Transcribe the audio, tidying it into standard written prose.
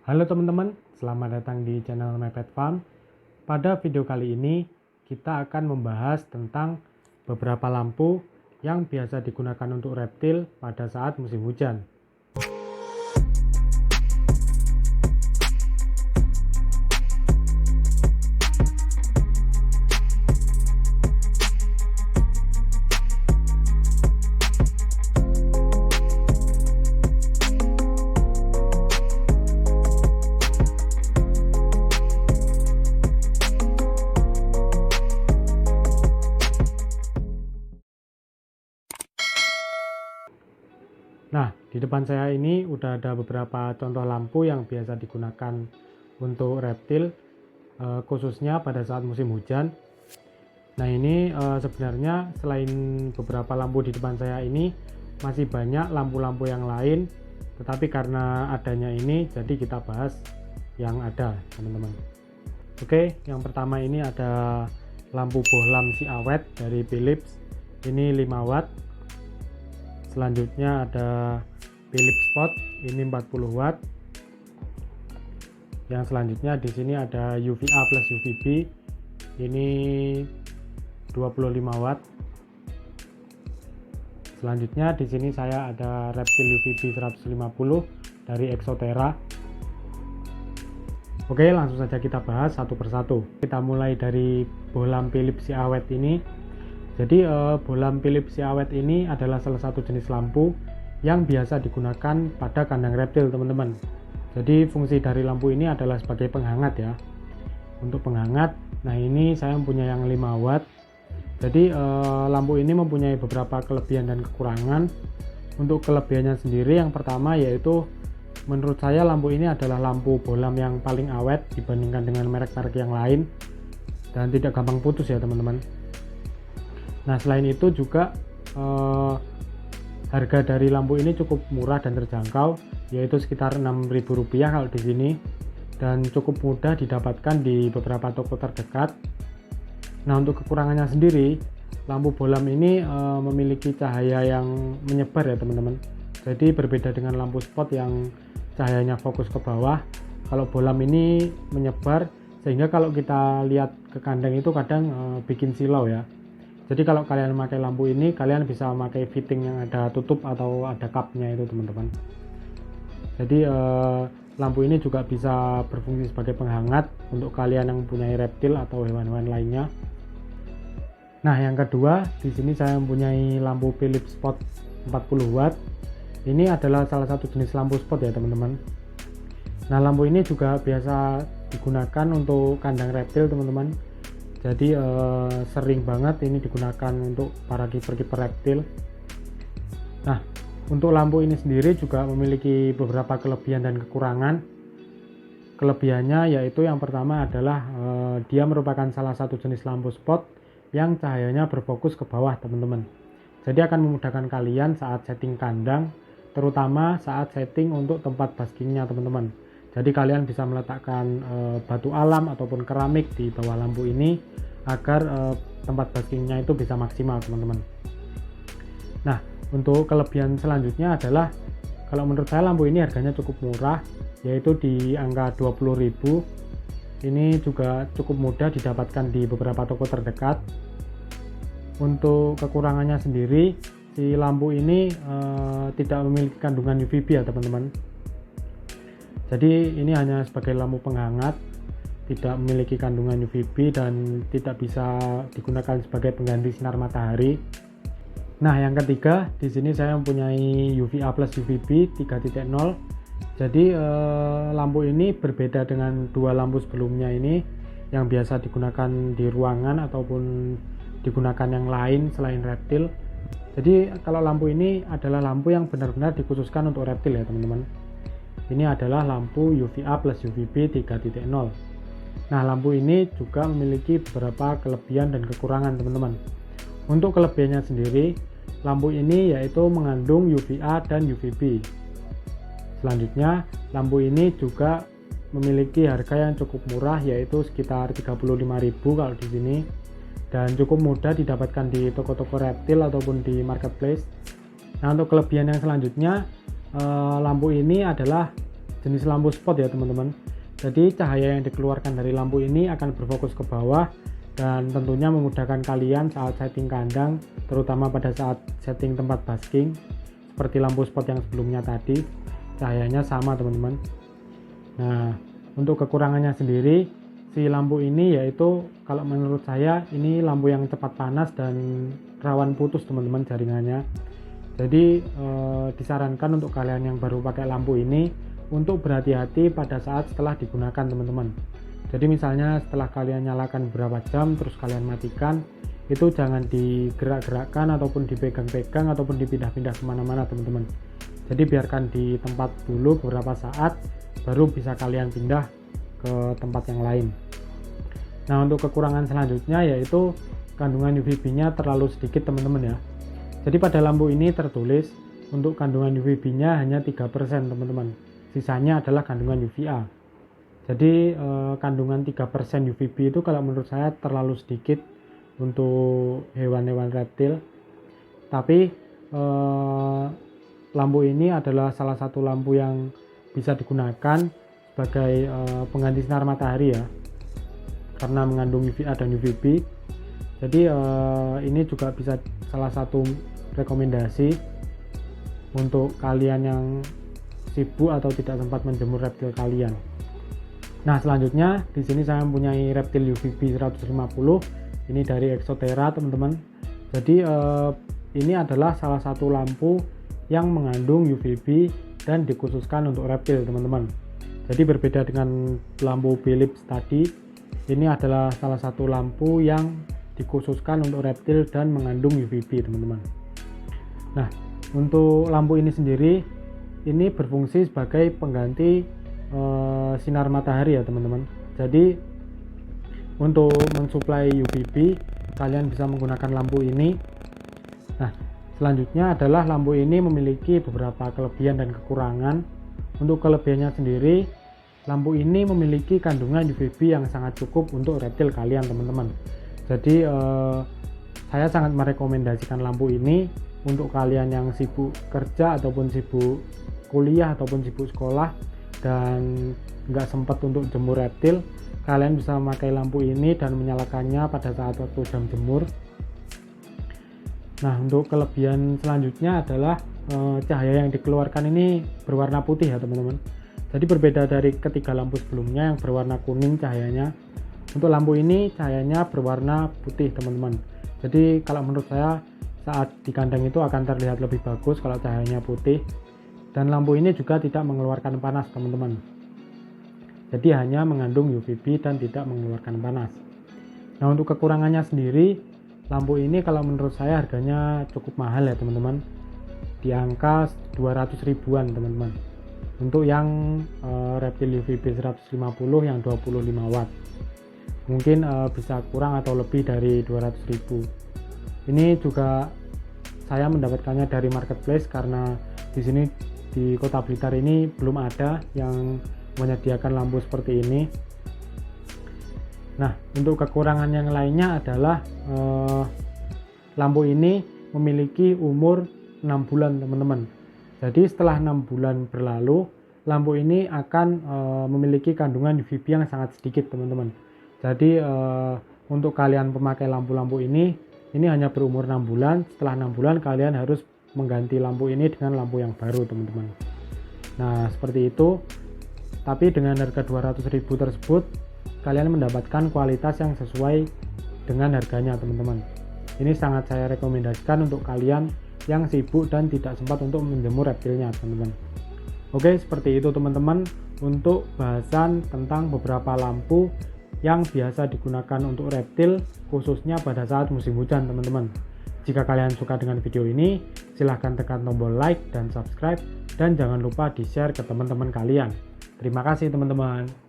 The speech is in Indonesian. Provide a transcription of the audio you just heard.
Halo teman-teman, selamat datang di channel My Pet Farm. Pada video kali ini kita akan membahas tentang beberapa lampu yang biasa digunakan untuk reptil pada saat musim hujan. Nah, di depan saya ini udah ada beberapa contoh lampu yang biasa digunakan untuk reptil, khususnya pada saat musim hujan. Nah, ini sebenarnya selain beberapa lampu di depan saya ini, masih banyak lampu-lampu yang lain, tetapi karena adanya ini, jadi kita bahas yang ada, teman-teman. Oke, yang pertama ini ada lampu bohlam si awet dari Philips, ini 5 watt. Selanjutnya ada Philips Spot, ini 40 watt. Yang selanjutnya di sini ada UVA plus UVB, ini 25 watt. Selanjutnya di sini saya ada Reptil UVB 150 dari Exoterra. Oke, langsung saja kita bahas satu persatu. Kita mulai dari bohlam Philips si awet ini. Jadi bohlam Philips si awet ini adalah salah satu jenis lampu yang biasa digunakan pada kandang reptil, teman-teman. Jadi fungsi dari lampu ini adalah sebagai penghangat ya. Untuk penghangat, nah ini saya mempunyai yang 5 watt. Jadi lampu ini mempunyai beberapa kelebihan dan kekurangan. Untuk kelebihannya sendiri, yang pertama yaitu menurut saya lampu ini adalah lampu bohlam yang paling awet dibandingkan dengan merek-merek yang lain dan tidak gampang putus ya, teman-teman. Nah, selain itu juga harga dari lampu ini cukup murah dan terjangkau, yaitu sekitar Rp6.000 kalau di sini, dan cukup mudah didapatkan di beberapa toko terdekat. Nah, untuk kekurangannya sendiri, lampu bohlam ini memiliki cahaya yang menyebar ya, teman-teman. Jadi berbeda dengan lampu spot yang cahayanya fokus ke bawah, kalau bohlam ini menyebar sehingga kalau kita lihat ke kandang itu kadang bikin silau ya. Jadi kalau kalian memakai lampu ini, kalian bisa memakai fitting yang ada tutup atau ada cupnya itu, teman-teman. Jadi lampu ini juga bisa berfungsi sebagai penghangat untuk kalian yang mempunyai reptil atau hewan-hewan lainnya. Nah, yang kedua, di sini saya mempunyai lampu Philips Spot 40 watt. Ini adalah salah satu jenis lampu spot ya, teman-teman. Nah, lampu ini juga biasa digunakan untuk kandang reptil, teman-teman. Jadi sering banget ini digunakan untuk para kiper-kiper reptil. Nah, untuk lampu ini sendiri juga memiliki beberapa kelebihan dan kekurangan. Kelebihannya yaitu yang pertama adalah dia merupakan salah satu jenis lampu spot yang cahayanya berfokus ke bawah, teman-teman. Jadi akan memudahkan kalian saat setting kandang, terutama saat setting untuk tempat baskingnya, teman-teman. Jadi kalian bisa meletakkan batu alam ataupun keramik di bawah lampu ini agar tempat baskingnya itu bisa maksimal, teman-teman. Nah, untuk kelebihan selanjutnya adalah kalau menurut saya lampu ini harganya cukup murah, yaitu di angka 20.000. Ini juga cukup mudah didapatkan di beberapa toko terdekat. Untuk kekurangannya sendiri, si lampu ini tidak memiliki kandungan UVB ya, teman-teman. Jadi ini hanya sebagai lampu penghangat, tidak memiliki kandungan UVB dan tidak bisa digunakan sebagai pengganti sinar matahari. Nah, yang ketiga, di sini saya mempunyai UVA plus UVB 3.0. Jadi lampu ini berbeda dengan dua lampu sebelumnya ini yang biasa digunakan di ruangan ataupun digunakan yang lain selain reptil. Jadi kalau lampu ini adalah lampu yang benar-benar dikhususkan untuk reptil ya, teman-teman. Ini adalah lampu UVA plus UVB 3.0. Nah, lampu ini juga memiliki beberapa kelebihan dan kekurangan, teman-teman. Untuk kelebihannya sendiri, lampu ini yaitu mengandung UVA dan UVB. Selanjutnya, lampu ini juga memiliki harga yang cukup murah, yaitu sekitar 35.000 kalau di sini, dan cukup mudah didapatkan di toko-toko reptil ataupun di marketplace. Nah, untuk kelebihan yang selanjutnya, lampu ini adalah jenis lampu spot ya teman-teman. Jadi cahaya yang dikeluarkan dari lampu ini akan berfokus ke bawah dan tentunya memudahkan kalian saat setting kandang, terutama pada saat setting tempat basking seperti lampu spot yang sebelumnya tadi. Cahayanya sama teman-teman. Nah, untuk kekurangannya sendiri, si lampu ini yaitu kalau menurut saya ini lampu yang cepat panas dan rawan putus teman-teman jaringannya. Jadi disarankan untuk kalian yang baru pakai lampu ini untuk berhati-hati pada saat setelah digunakan teman-teman. Jadi misalnya setelah kalian nyalakan beberapa jam terus kalian matikan, itu jangan digerak-gerakkan ataupun dipegang-pegang ataupun dipindah-pindah kemana-mana teman-teman. Jadi biarkan di tempat dulu beberapa saat, baru bisa kalian pindah ke tempat yang lain. Nah, untuk kekurangan selanjutnya yaitu kandungan UVB-nya terlalu sedikit teman-teman ya. Jadi pada lampu ini tertulis untuk kandungan UVB-nya hanya 3% teman-teman. Sisanya adalah kandungan UVA. Jadi kandungan 3% UVB itu kalau menurut saya terlalu sedikit untuk hewan-hewan reptil. Tapi lampu ini adalah salah satu lampu yang bisa digunakan sebagai pengganti sinar matahari ya, karena mengandung UVA dan UVB. Jadi ini juga bisa salah satu rekomendasi untuk kalian yang sibuk atau tidak sempat menjemur reptil kalian. Nah, selanjutnya di sini saya mempunyai reptil UVB 150. Ini dari Exoterra teman-teman. Jadi ini adalah salah satu lampu yang mengandung UVB dan dikhususkan untuk reptil teman-teman. Jadi berbeda dengan lampu Philips tadi, ini adalah salah satu lampu yang dikhususkan untuk reptil dan mengandung UVB teman-teman. Nah, untuk lampu ini sendiri ini berfungsi sebagai pengganti sinar matahari ya teman-teman. Jadi untuk mensuplai UVB kalian bisa menggunakan lampu ini. Nah, selanjutnya adalah lampu ini memiliki beberapa kelebihan dan kekurangan. Untuk kelebihannya sendiri, lampu ini memiliki kandungan UVB yang sangat cukup untuk reptil kalian teman-teman. Jadi saya sangat merekomendasikan lampu ini untuk kalian yang sibuk kerja ataupun sibuk kuliah ataupun sibuk sekolah dan nggak sempat untuk jemur reptil. Kalian bisa memakai lampu ini dan menyalakannya pada saat waktu jam jemur. Nah, untuk kelebihan selanjutnya adalah cahaya yang dikeluarkan ini berwarna putih ya teman-teman. Jadi berbeda dari ketiga lampu sebelumnya yang berwarna kuning cahayanya. Untuk lampu ini cahayanya berwarna putih teman-teman. Jadi kalau menurut saya saat di kandang itu akan terlihat lebih bagus kalau cahayanya putih. Dan lampu ini juga tidak mengeluarkan panas teman-teman. Jadi hanya mengandung UVB dan tidak mengeluarkan panas. Nah, untuk kekurangannya sendiri, lampu ini kalau menurut saya harganya cukup mahal ya teman-teman. Di angka 200 ribuan teman-teman. Untuk yang reptil UVB 150 yang 25 watt. Mungkin bisa kurang atau lebih dari 200 ribu. Ini juga saya mendapatkannya dari marketplace karena di sini di Kota Blitar ini belum ada yang menyediakan lampu seperti ini. Nah, untuk kekurangan yang lainnya adalah lampu ini memiliki umur 6 bulan teman-teman. Jadi setelah 6 bulan berlalu, lampu ini akan memiliki kandungan UVB yang sangat sedikit teman-teman. Jadi untuk kalian pemakai lampu-lampu ini hanya berumur 6 bulan. Setelah 6 bulan kalian harus mengganti lampu ini dengan lampu yang baru teman-teman. Nah, seperti itu. Tapi dengan harga 200.000 tersebut kalian mendapatkan kualitas yang sesuai dengan harganya teman-teman. Ini sangat saya rekomendasikan untuk kalian yang sibuk dan tidak sempat untuk menjemur reptilnya teman-teman. Oke, seperti itu teman-teman untuk bahasan tentang beberapa lampu yang biasa digunakan untuk reptil khususnya pada saat musim hujan teman-teman. Jika kalian suka dengan video ini, silahkan tekan tombol like dan subscribe dan jangan lupa di-share ke teman-teman kalian. Terima kasih teman-teman.